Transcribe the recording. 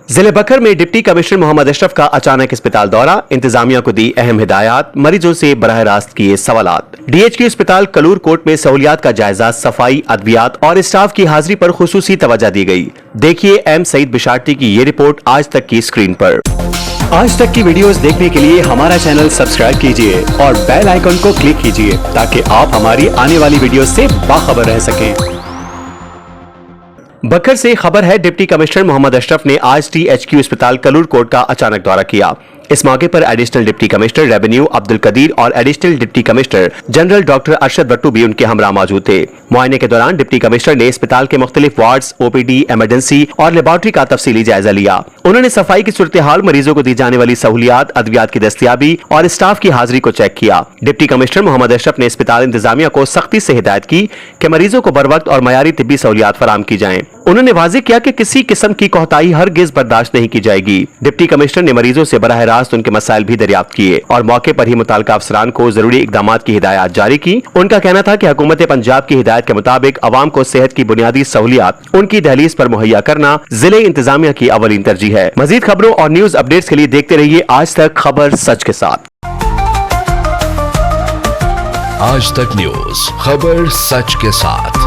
जिले बकर में deputy commissioner Mohammad Ashraf का अचानक अस्पताल दौरा, इंतजामिया को दी अहम हिदायत, मरीजों से बराह रास्त किए सवालात। डीएचक्यू अस्पताल कलूर कोट में सहूलियात का जायजा, सफाई, अद्वियात और स्टाफ की हाजिरी पर खुसूसी तवज्जो दी गई। देखिए एम सईद बिशारती की ये रिपोर्ट आज तक की स्क्रीन पर। आज तक की वीडियोस देखने के लिए हमारा चैनल सब्सक्राइब कीजिए और बेल आइकन को क्लिक कीजिए ताकि आप हमारी आने वाली वीडियो से बाखबर रह सकें। बकर से खबर है, डिप्टी कमिश्नर मोहम्मद अशरफ ने आज डीएचक्यू अस्पताल कलूर कोट का अचानक दौरा किया। इस मौके पर additional deputy commissioner revenue Abdul Qadir और additional deputy commissioner general doctor Arshad Bhattu भी उनके हमरा मौजूद थे। मुआयने के दौरान डिप्टी कमिश्नर ने अस्पताल के मुख्तलिफ वार्ड्स, ओपीडी, इमरजेंसी और लेबोरेटरी का तफसीली जायजा लिया। उन्होंने सफाई की सूरत हाल, मरीजों को दी जाने वाली सहूलियात, अद्वियात की दस्तयाबी और स्टाफ की हाजिरी को चेक किया। डिप्टी कमिश्नर मोहम्मद अशरफ ने अस्पताल इंतजामिया को सख्ती से हिदायत की कि मरीजों को बर वक्त और मयारी तिब्बी सहूलियात फराम की जाएं। उन्होंने वाज़ेह किया कि किसी किस्म की कोताही हरगिज बर्दाश्त नहीं की जाएगी। डिप्टी कमिश्नर ने मरीजों से बराह रास्त उनके मसाइल भी दरियाफ्त किए और मौके पर ही मुताल्लिका अफसरान को जरूरी इकदामात की हिदायत जारी की। उनका कहना था कि हुकूमत पंजाब की हिदायत के मुताबिक अवाम को सेहत की बुनियादी सहूलियात उनकी दहलीज पर मुहैया करना जिले इंतजामिया की अवलीन तरजीह है। मजीद खबरों और न्यूज अपडेट्स के लिए देखते रहिए आज तक खबर सच के साथ। आज तक न्यूज खबर सच के साथ।